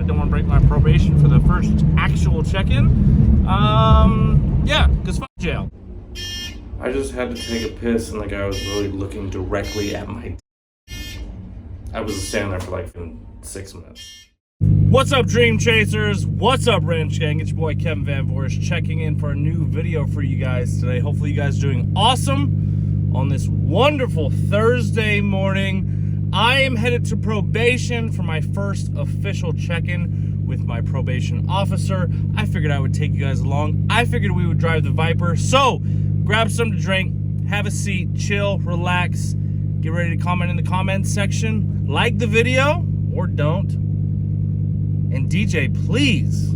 don't want to break my probation for the first actual check-in. Yeah, because fuck jail. I just had to take a piss and the guy was really looking directly at my I was standing there for like 6 minutes. What's up, Dream Chasers? What's up, Ranch Gang? It's your boy Kevin Van Voort checking in for a new video for you guys today. Hopefully you guys are doing awesome on this wonderful Thursday morning. I am headed to probation for my first official check-in with my probation officer. I figured I would take you guys along. I figured we would drive the Viper. So grab something to drink, have a seat, chill, relax, get ready to comment in the comments section. Like the video or don't. And DJ, please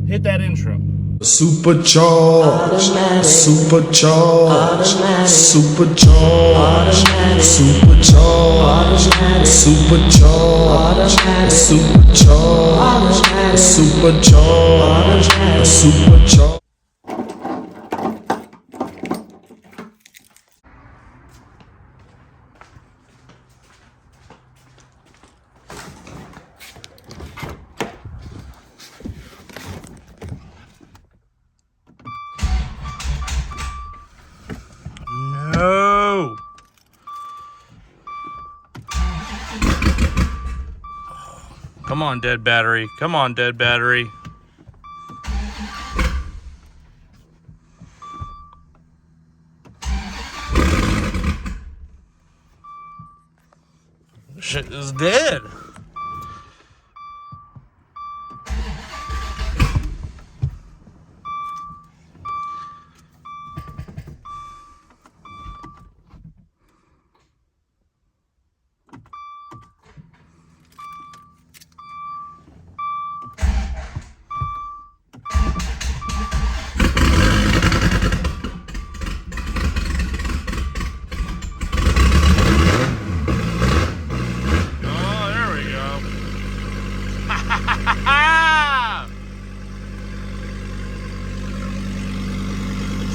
hit that intro. Supercharged, supercharged, supercharged, supercharged, supercharged, supercharged, supercharged, supercharged. No. Come on, dead battery. Come on, dead battery. Shit is dead.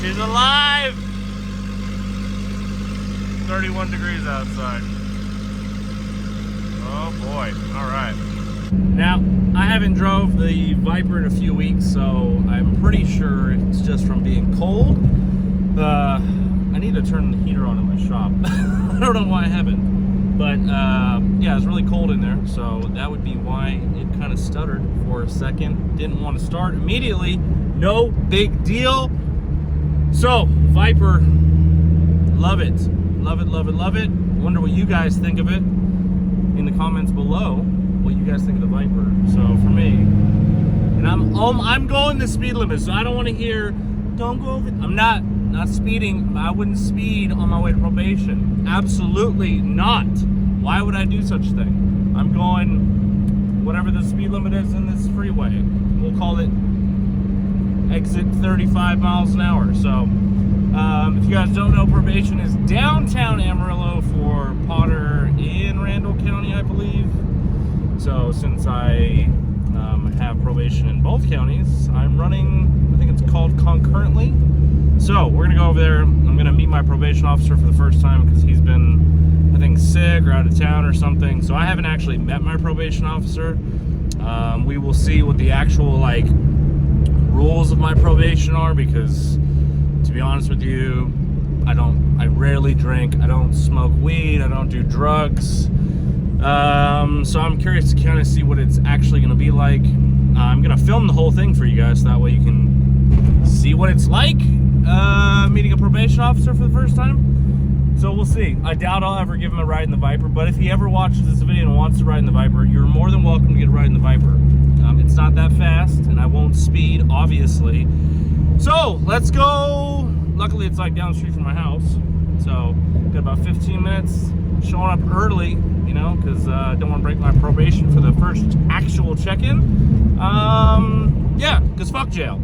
She's alive! 31 degrees outside. Oh boy, alright. Now, I haven't drove the Viper in a few weeks, so I'm pretty sure it's just from being cold. I need to turn the heater on in my shop. I don't know why I haven't. But, yeah, it's really cold in there, so that would be why it kind of stuttered for a second. Didn't want to start immediately. No big deal. So, Viper, love it. Love it, love it, love it. Wonder what you guys think of it in the comments below. What you guys think of the Viper. So, for me, and I'm going the speed limit, so I don't want to hear, don't go over. I'm not speeding. I wouldn't speed on my way to probation. Absolutely not. Why would I do such a thing? I'm going whatever the speed limit is in this freeway. We'll call it exit 35 miles an hour. So if you guys don't know, probation is downtown Amarillo for Potter in Randall County, I believe. So since I have probation in both counties, I'm running, I think it's called concurrently. So we're gonna go over there. I'm gonna meet my probation officer for the first time because he's been, I think, sick or out of town or something. So I haven't actually met my probation officer. We will see what the actual rules of my probation are, because to be honest with you, I rarely drink, I don't smoke weed, I don't do drugs. So I'm curious to kind of see what it's actually going to be like. I'm going to film the whole thing for you guys, so that way you can see what it's like meeting a probation officer for the first time. So we'll see. I doubt I'll ever give him a ride in the Viper, but if he ever watches this video and wants to ride in the Viper, you're more than welcome to get a ride in the Viper. It's not that fast, and I won't speed, obviously. So, let's go. Luckily, it's down the street from my house. So, got about 15 minutes. Showing up early, you know, because I don't want to break my probation for the first actual check-in. Yeah, because fuck jail.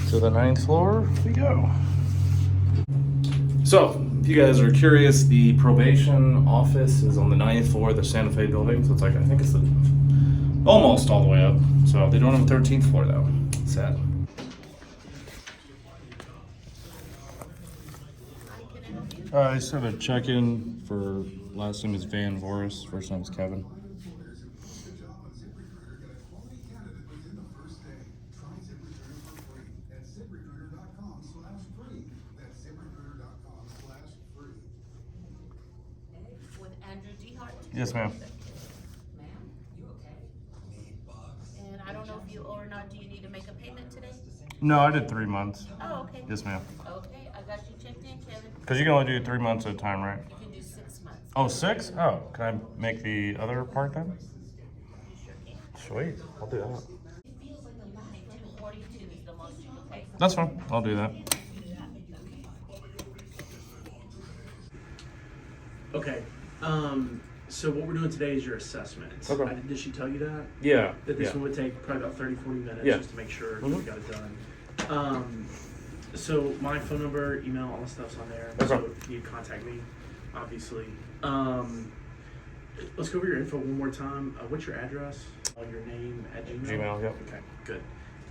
To the 9th floor we go. So, if you guys are curious, the probation office is on the 9th floor of the Santa Fe building. So it's I think it's the Almost all the way up. So they don't have a 13th floor though. Sad. I just had a check-in for last name is Van Voris, first name is Kevin. With Andrew D. Hart. Yes, ma'am. Ma'am, you okay? And I don't know if you owe or not, do you need to make a payment today? No, I did 3 months. Oh, okay. Yes, ma'am. Okay, I got you checked in, Kevin. Because you can only do 3 months at a time, right? You can do 6 months. Oh, 6? Oh, can I make the other part then? You sure can. Sweet, I'll do that. It feels like the last 242 is the most you can pay. That's fine, I'll do that. Okay. So what we're doing today is your assessment. Okay. Did she tell you that? Yeah. That this yeah. one would take probably about 30, 40 minutes Yeah. just to make sure Mhm. we got it done. So my phone number, email, all the stuff's on there. Okay. So you can contact me, obviously. Let's go over your info one more time. What's your address? Your name at Gmail? Gmail, yep. Okay, good.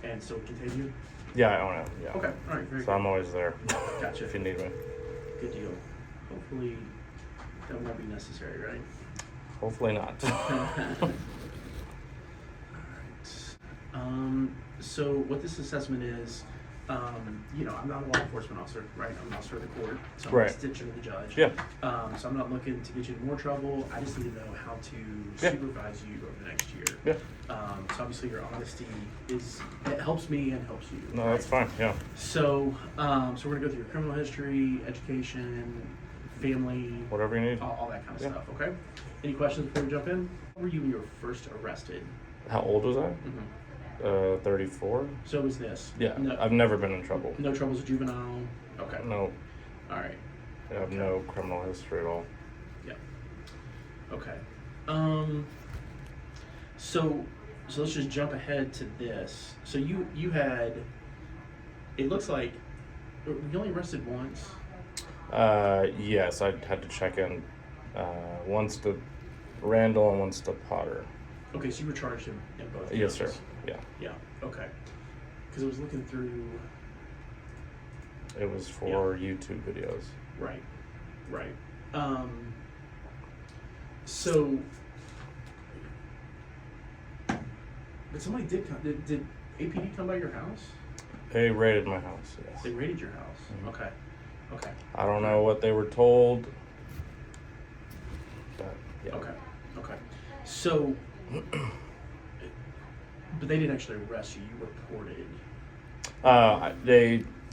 And so Contagion? Yeah, I own it, yeah. Okay, all right, very So good. I'm always there. Gotcha. If you need me. Good deal. Hopefully that won't be necessary, right? Hopefully not. So what this assessment is, I'm not a law enforcement officer, right? I'm an officer of the court, so I'm Right. an extension of the judge. Yeah. So I'm not looking to get you in more trouble. I just need to know how to Yeah. supervise you over the next year. Yeah. So obviously your honesty it helps me and helps you. No, that's fine, yeah. So, so we're gonna go through your criminal history, education, family, Whatever you need. all that kind of Yeah. stuff. Okay. Any questions before we jump in? How were you when you were first arrested? How old was I? Mm-hmm. 34? So was this? Yeah, No, I've never been in trouble. no troubles with juvenile. Okay. No, All right. I have no criminal history at all. Yeah. Okay. So let's just jump ahead to this. So you had. It looks like you only arrested once. Yes, I had to check in once to Randall and once to Potter. Okay, so you were charged in both. Yes, sir. cases. Yeah. Yeah. Okay. Because I was looking through. It was for YouTube videos. Right. Right. So. But somebody did come. Did APD come by your house? They raided my house, yes. They raided your house. Mhm. Okay. Okay. I don't know what they were told, but yeah. Okay. Okay. So, but they didn't actually arrest you. You reported.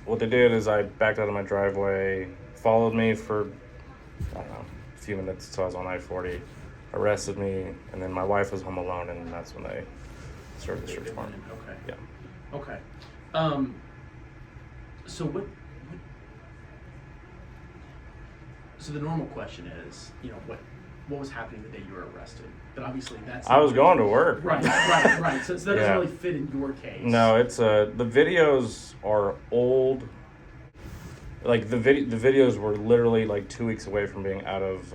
What they did is I backed out of my driveway, followed me for, I don't know, a few minutes until I was on I-40, arrested me, and then my wife was home alone, and that's when they started the search They warrant. went in. Okay. Yeah. Okay. So what? So the normal question is, what was happening the day you were arrested? But obviously that's. I was going to work. Right. So that doesn't Yeah. really fit in your case. No, it's the videos are old. Like the videos were literally like 2 weeks away from being out of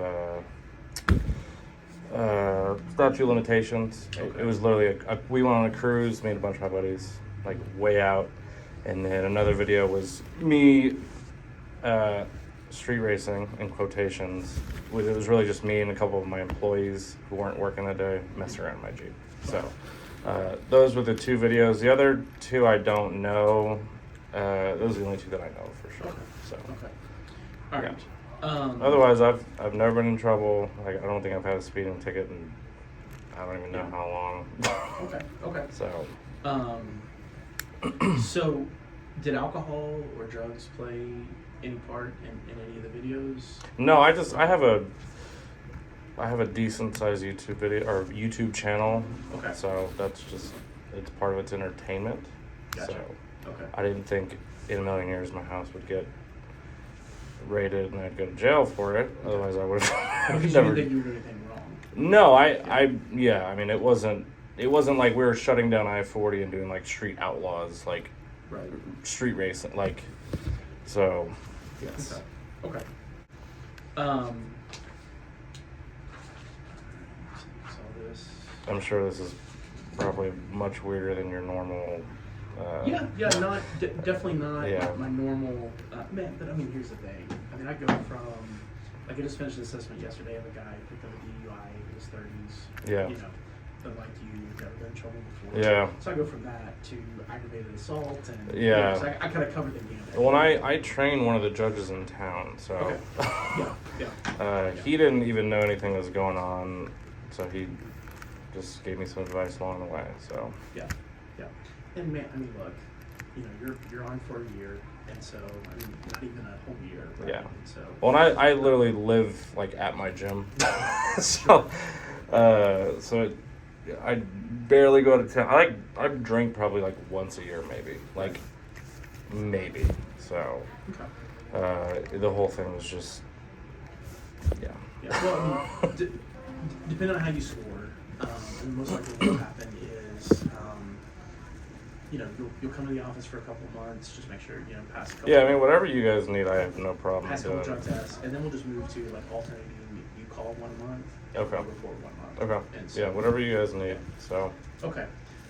statute of limitations. Okay. It was literally we went on a cruise, me and a bunch of my buddies, like way out, and then another video was me street racing in quotations. It was really just me and a couple of my employees who weren't working that day messing around in my Jeep. So those were the 2 videos. The other 2 I don't know. Those are the only 2 that I know for sure. Okay. So Okay. All right. otherwise, I've never been in trouble. Like I don't think I've had a speeding ticket in I don't even know how long. Okay. So So, did alcohol or drugs play any part in any of the videos? no, I have a decent sized YouTube video or YouTube channel. Okay. So that's just it's part of its entertainment. Gotcha. So Okay. I didn't think in a million years my house would get raided and I'd go to jail for it. Otherwise, I would Because have you never. didn't think you were doing anything wrong. No, I mean, it wasn't like we were shutting down I-40 and doing like street outlaws, like Right. street racing, like, so, yes. Okay. So this. I'm sure this is probably much weirder than your normal. Not definitely not Yeah. my normal man. But I mean, here's the thing. I mean, I go from like I just finished an assessment yesterday of a guy who picked up a DUI in his 30s. Yeah. You know, but like you, never been in trouble before. Yeah. So I go from that to aggravated assault and Yeah. so I kind of cover the gamut. When I train one of the judges in town, so Okay. Yeah. he didn't even know anything was going on, so he just gave me some advice along the way. So Yeah. And man, I mean, look, you know, you're on for a year, and so I mean, not even a whole year, right? Yeah. And so well, and I literally live like at my gym, so I barely go to town. I drink probably like once a year, maybe. So okay. the whole thing was just Yeah. Well, I mean, depending on how you score, and most likely what will happen is, you know, you'll come to the office for a couple of months, just make sure, you know, pass a couple. Yeah, I mean, whatever you guys need, I have no problem Pass a couple doing. drug tests, and then we'll just move to like alternating. You call 1 month. Okay. You report 1 month. Okay. And so, Yeah, whatever you guys need. So Okay. All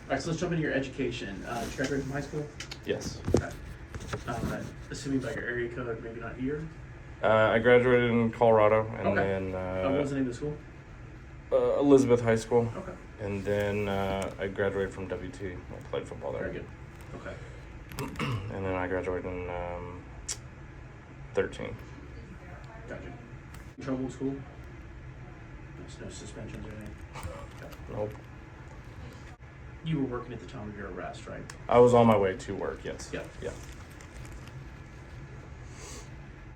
right. So let's jump into your education. Did you graduate from high school? yes, Okay. Assuming by your area code, maybe not here. I graduated in Colorado, and Okay. then What was the name of the school? Elizabeth High School, Okay. and then I graduated from WT. I played football there. Very good. Okay. And then I graduated in 13. Gotcha. In trouble in school? No suspensions or anything? Okay. Nope. You were working at the time of your arrest, right? I was on my way to work. Yes. Yeah. Yeah.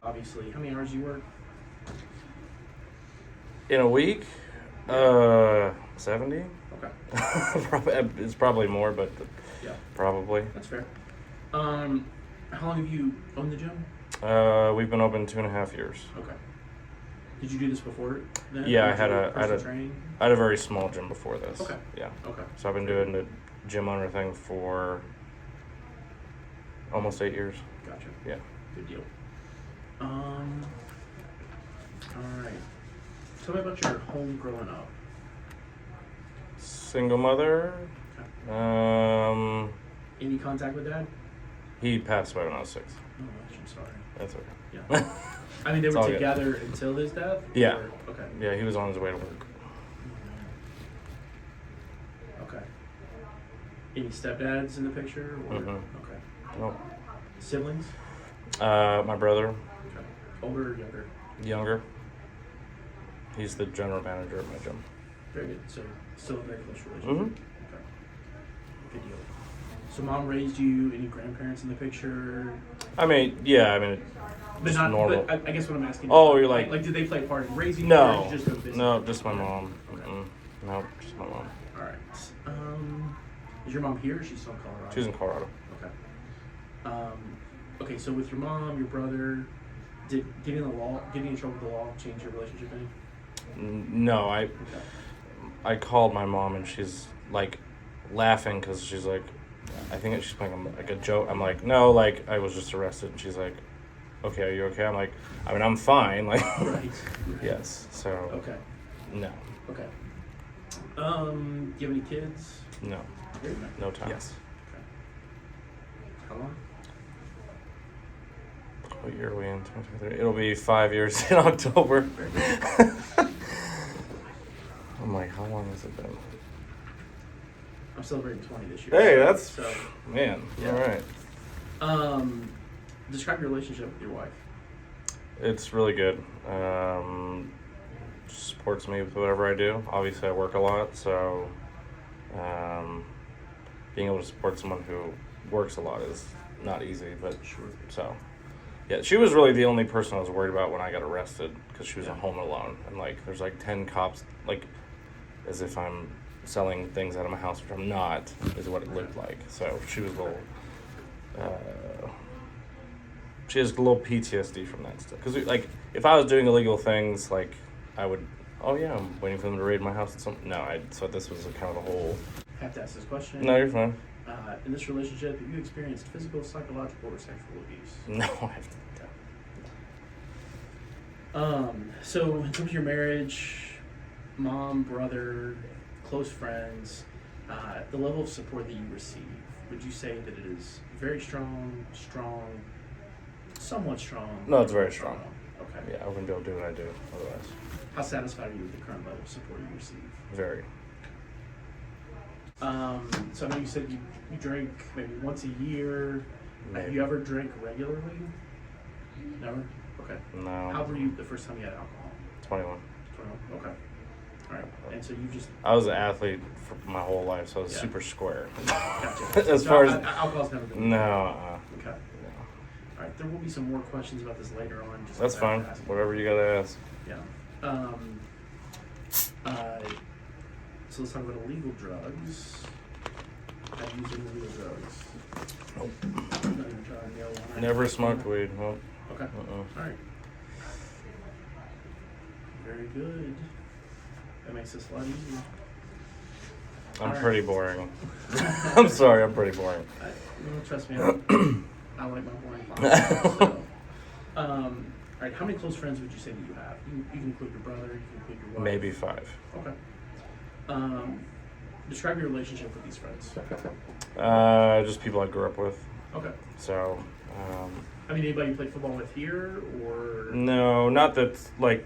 Obviously, how many hours do you work? In a week, 70. Okay. It's probably more, but Yeah. probably. That's fair. How long have you owned the gym? We've been open 2.5 years. Okay. Did you do this before then? Yeah, Did you do personal I training? had a very small gym before this. Okay. Yeah. Okay. So I've been doing the gym owner thing for almost 8 years. Gotcha. Yeah. Good deal. All right. Tell me about your home growing up. Single mother. Okay. Any contact with dad? He passed away when I was 6. Oh gosh, I'm sorry. That's okay. Yeah. I mean, they It's were all good. together until his death? Yeah. Or- okay. Yeah, he was on his way to work. Okay. Any stepdads in the picture? Or? Mhm. Okay. Nope. Siblings? My brother, Okay. Older or younger? younger. He's the general manager at my gym. Very good. So, still a very close relationship? Mhm. Okay. Good deal. So, mom raised you? Any grandparents in the picture? I mean, yeah, I mean, But just not normal. But I guess what I'm asking. Oh, is, you're like- did they play a part in raising you? Or No, did you just go visit? no, just my mom. Okay. Mm-mm. No, just my mom. All right. Is your mom here? Or she's still in Colorado? She's in Colorado. Okay. Okay. So with your mom, your brother, did getting in trouble with the law change your relationship any? No, Okay. I called my mom and she's like laughing because she's like, I think she's playing like a joke. I'm like, no, like I was just arrested. And she's like, okay, are you okay? I'm like, I mean, I'm fine. Like, Right. yes. So Okay. no, Okay. Do you have any kids? no, Very nice. no time. Yes. Okay. How long? What year are we in? 2023. It'll be 5 years in October. I'm like, how long has it been? I'm celebrating 20 this year. Hey, that's So, man. Yeah. All right. describe your relationship with your wife. It's really good. Supports me with whatever I do. Obviously, I work a lot, so being able to support someone who works a lot is not easy. But so, yeah, she was really the only person I was worried about when I got arrested because she was at home alone, and like there's like 10 cops, like as if I'm selling things out of my house, which I'm not, is what it looked like. So she was a little. She has a little PTSD from that stuff. Because, like, if I was doing illegal things, like, I would, oh, yeah, I'm waiting for them to raid my house. So this was a kind of a whole. I have to ask this question. No, you're fine. In this relationship, have you experienced physical, psychological, or sexual abuse? No, I haven't. So in terms of your marriage, mom, brother, close friends, the level of support that you receive, would you say that it is very strong, somewhat strong? No, it's very strong. Okay. Yeah, I wouldn't be able to do what I do otherwise. How satisfied are you with the current level of support you receive? Very. So I know you said you drink maybe once a year. Have Maybe. you ever drank regularly? Never? Okay. No. How old were you the first time you had alcohol? 21. 21. Okay. All right. And so you just I was an athlete for my whole life, so I was Yeah. super square. gotcha. As So far as alcohol's never been. no, Okay. All right. There will be some more questions about this later on. Just that's I have fine. to ask. Whatever you gotta ask. Yeah. So let's talk about illegal drugs. Have you used any illegal drugs? Nope. I'm not even trying to nail one. Never smoked weed. Nope. Okay. Uh-uh. All right. Very good. That makes this a lot easier. I'm Alright. pretty boring. I'm sorry, I'm pretty boring. Trust me, I like my boring podcasts. So, all right. How many close friends would you say that you have? You can include your brother. You can include your wife. Maybe 5. Okay. Describe your relationship with these friends. Just people I grew up with. Okay. So, I mean, anybody you played football with here, or no, not that, like,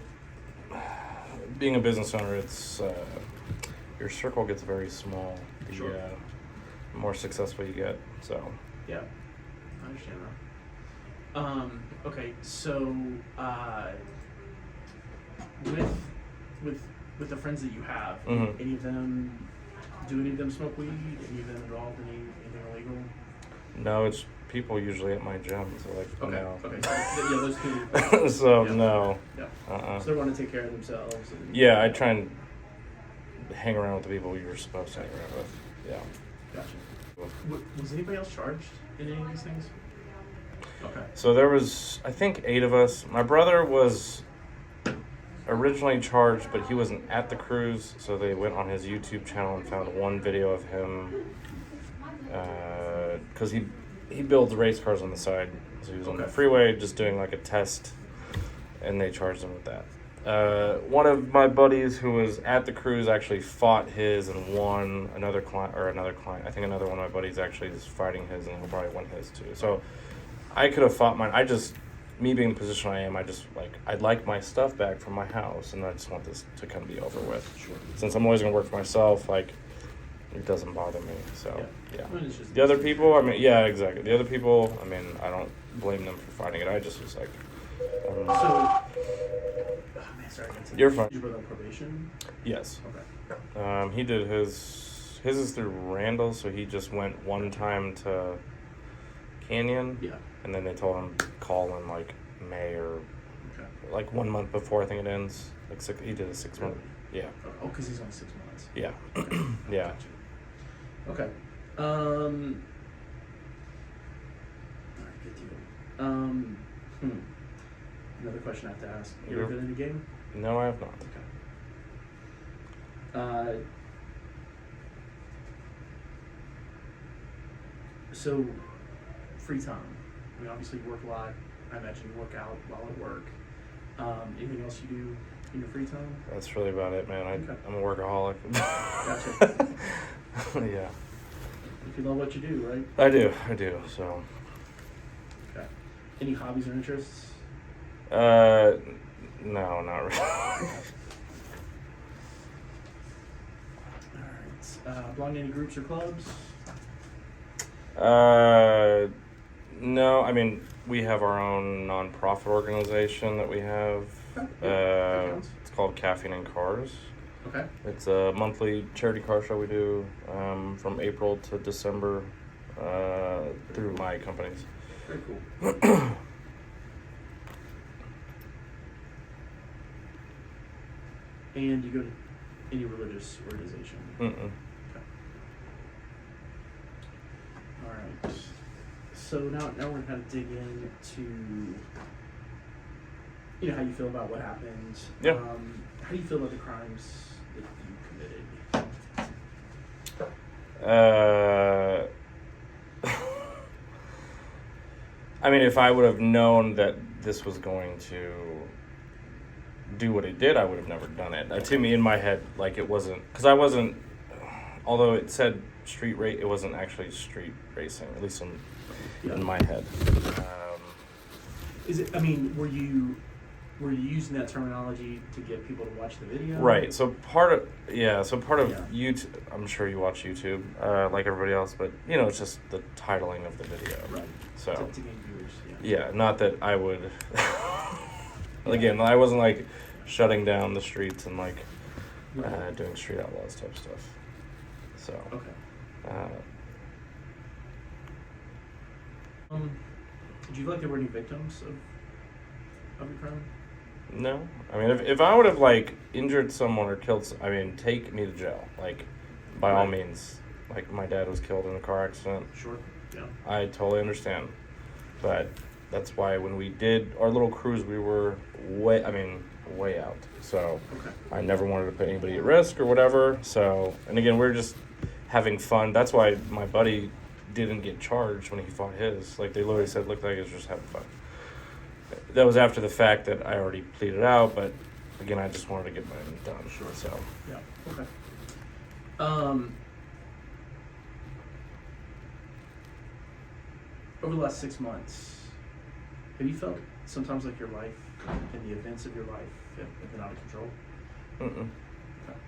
being a business owner, it's, your circle gets very small. Sure. The more successful you get, so. yeah, I understand that. Okay, so with the friends that you have, Mhm. any of them smoke weed? Any of them involved in anything illegal? No, it's people usually at my gym, so, like, Okay. no. Okay. So, yeah, those two. So, Yeah. no. Yeah. So they want to take care of themselves. And, Yeah, I try and hang around with the people you're supposed to hang around with. Yeah. Gotcha. Was anybody else charged in any of these things? Okay. So there was, I think, 8 of us. My brother was originally charged, but he wasn't at the cruise, so they went on his YouTube channel and found one video of him, because he builds race cars on the side. So he was on the Okay. freeway just doing like a test, and they charged him with that. One of my buddies who was at the cruise actually fought his and won another client. I think another one of my buddies actually is fighting his, and he'll probably win his too. So I could have fought mine. Me being in the position I am, I'd like my stuff back from my house, and I just want this to kind of be over with. Sure. Since I'm always going to work for myself, like, it doesn't bother me. So, yeah. I mean, it's just The other people, I mean, yeah, exactly. The other people, I mean, I don't blame them for fighting it. I just was like, So, oh man, sorry. You're fine. Did you brother on probation? yes. Okay. He did his is through Randall, so he just went one time to Canyon, Yeah. and then they told him to call in like May or Okay. like 1 month before I think it ends. Like he did a 6 month. Yeah. Okay. Oh, because he's only 6 months. Yeah. Okay. Yeah. Gotcha. Okay. All right, good deal. Another question I have to ask. You ever Yeah. been in a game? No, I have not. Okay. So, free time. I mean, obviously you work a lot. I imagine you work out while at work. Anything else you do in your free time? That's really about it, man. Okay. I'm a workaholic. Gotcha. Yeah. If you love what you do, right? I do. So, Okay. Any hobbies or interests? no, not really. Alright. Belong to any groups or clubs? No, I mean, we have our own nonprofit organization that we have. That counts. It's called Caffeine and Cars. Okay. It's a monthly charity car show we do from April to December through my companies. Very cool. And you go to any religious organization? Mm-mm. Okay. All right. So now we're gonna dig into, how you feel about what happened. Yeah. How do you feel about the crimes that you committed? I mean, if I would have known that this was going to do what it did, I would have never done it. To me, in my head, like, it wasn't, because I although it said street race, it wasn't actually street racing, at least in my head. Is it? I mean, were you using that terminology to get people to watch the video? Right. So part of Yeah. YouTube, I'm sure you watch YouTube like everybody else, but you know, it's just the titling of the video. Right. So To gain viewers. yeah, not that I would. Again, I wasn't like shutting down the streets and like doing street outlaws type stuff. So. Okay. Did you feel like there were any victims of your crime? No, I mean, if I would have like injured someone or killed, I mean, take me to jail. Like, by all means. Like, my dad was killed in a car accident. Sure. Yeah. I totally understand, but that's why when we did our little cruise, we were way out. So Okay. I never wanted to put anybody at risk or whatever. So, and again, we're just having fun. That's why my buddy didn't get charged when he fought his. Like, they literally said, looked like he was just having fun. That was after the fact that I already pleaded out, but again, I just wanted to get mine done. Sure. So Yeah. Okay. Over the last 6 months, have you felt sometimes like your life and the events of your life have been out of control? mm-mm. Okay.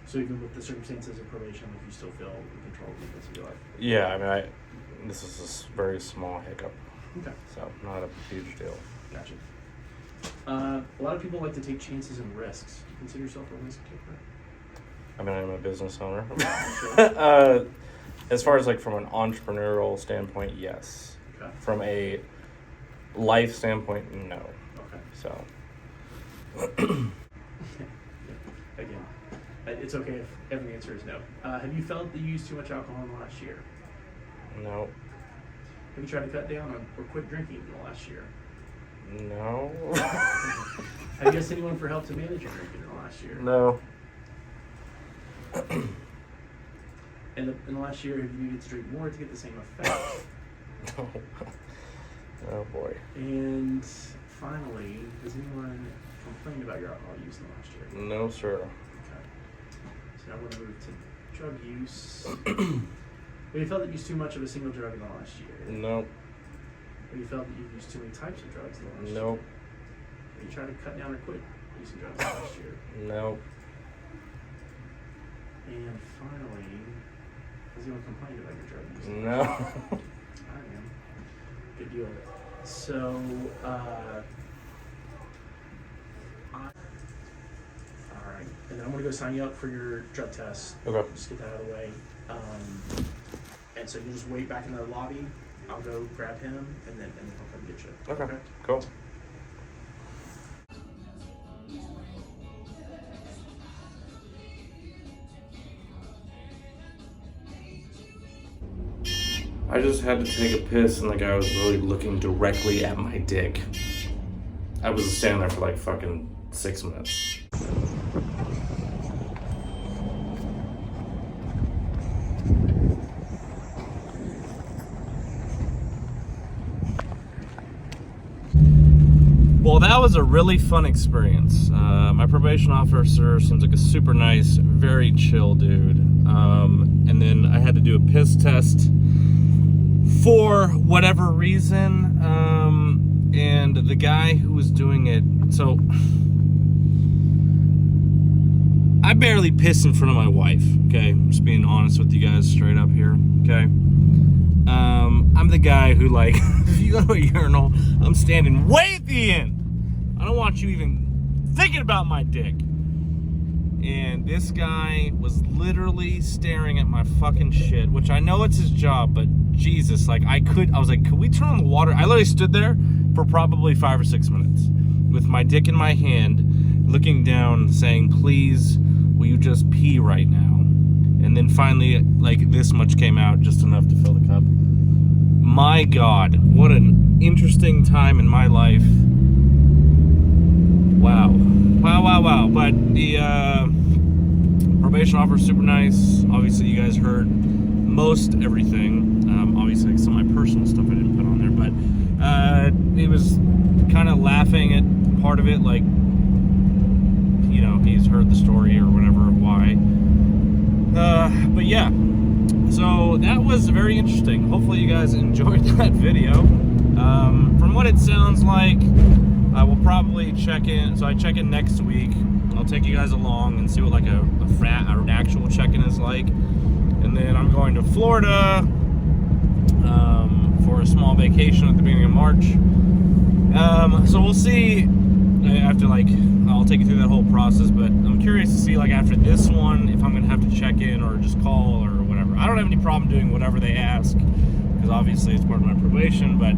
So even with the circumstances of probation, like you still feel in control of the events of your life? Yeah, I mean, this is a very small hiccup, Okay. so not a huge deal. Gotcha. A lot of people like to take chances and risks. Do you consider yourself a risk taker? I mean, I'm a business owner. Sure. As far as like from an entrepreneurial standpoint, yes. Okay. From a life standpoint, no. Okay. So Again, it's okay if the answer is no. Have you felt that you used too much alcohol in the last year? no, Have you tried to cut down on or quit drinking in the last year? no, Have you asked anyone for help to manage your drinking in the last year? no, In the last year, have you needed to drink more to get the same effect? no. Oh boy. And finally, has anyone complained about your alcohol use in the last year? No, sir. Okay. So now we're going to move to drug use. Have you felt that you used too much of a single drug in the last year? Nope. Have you felt that you've used too many types of drugs in the last year? Nope. Have you tried to cut down or quit using drugs in the last year? Nope. And finally, has anyone complained about your drug use? No. Alright, man. Good deal. So, alright. And then I'm going to go sign you up for your drug test. Okay. Just get that out of the way. And so you just wait back in the lobby. I'll go grab him, and then he'll come get you. Okay. Cool. I just had to take a piss, and the guy was really looking directly at my dick. I was standing there for like fucking 6 minutes. Well, that was a really fun experience. My probation officer seems like a super nice, very chill dude. And then I had to do a piss test for whatever reason. And the guy who was doing it, so I barely piss in front of my wife, okay? I'm just being honest with you guys straight up here, okay? I'm the guy who, like, if you go to a urinal, I'm standing way at the end. I don't want you even thinking about my dick. And this guy was literally staring at my fucking shit, which I know it's his job, but Jesus, like, I was like, could we turn on the water? I literally stood there for probably 5 or 6 minutes with my dick in my hand, looking down, saying, please, will you just pee right now? And then finally, like, this much came out, just enough to fill the cup. My God, what an interesting time in my life. Wow. Wow. But the probation officer is super nice. Obviously, you guys heard most everything. Obviously, some of my personal stuff I didn't put on there. But he was kind of laughing at part of it. Like, he you know, he's heard the story or whatever of why. But yeah, so that was very interesting. Hopefully you guys enjoyed that video. From what it sounds like, I will probably check in. So I check in next week. I'll take you guys along and see what like an actual check-in is like. And then I'm going to Florida for a small vacation at the beginning of March. So we'll see. After, like, I'll take you through that whole process, but I'm curious to see, like, after this one, if I'm gonna have to check in or just call or whatever. I don't have any problem doing whatever they ask, because obviously it's part of my probation, but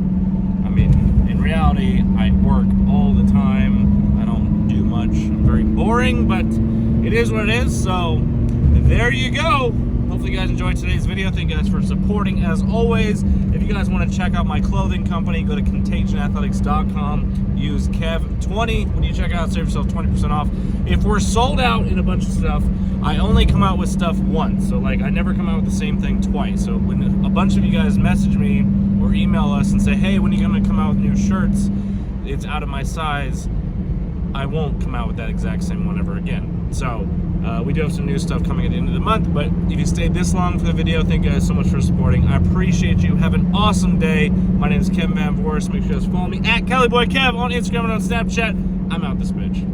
I mean, in reality, I work all the time. I don't do much. I'm very boring, but it is what it is. So there you go. Hopefully you guys enjoyed today's video. Thank you guys for supporting as always. If you guys want to check out my clothing company, go to contagionathletics.com. Use Kev20 when you check out, save yourself 20% off. If we're sold out in a bunch of stuff, I only come out with stuff once. So like I never come out with the same thing twice. So when a bunch of you guys message me or email us and say, hey, when are you going to come out with new shirts? It's out of my size. I won't come out with that exact same one ever again. So we do have some new stuff coming at the end of the month, but if you stayed this long for the video, thank you guys so much for supporting. I appreciate you. Have an awesome day. My name is Kevin Van Voorst. Make sure you guys follow me at CaliBoyKev on Instagram and on Snapchat. I'm out this bitch.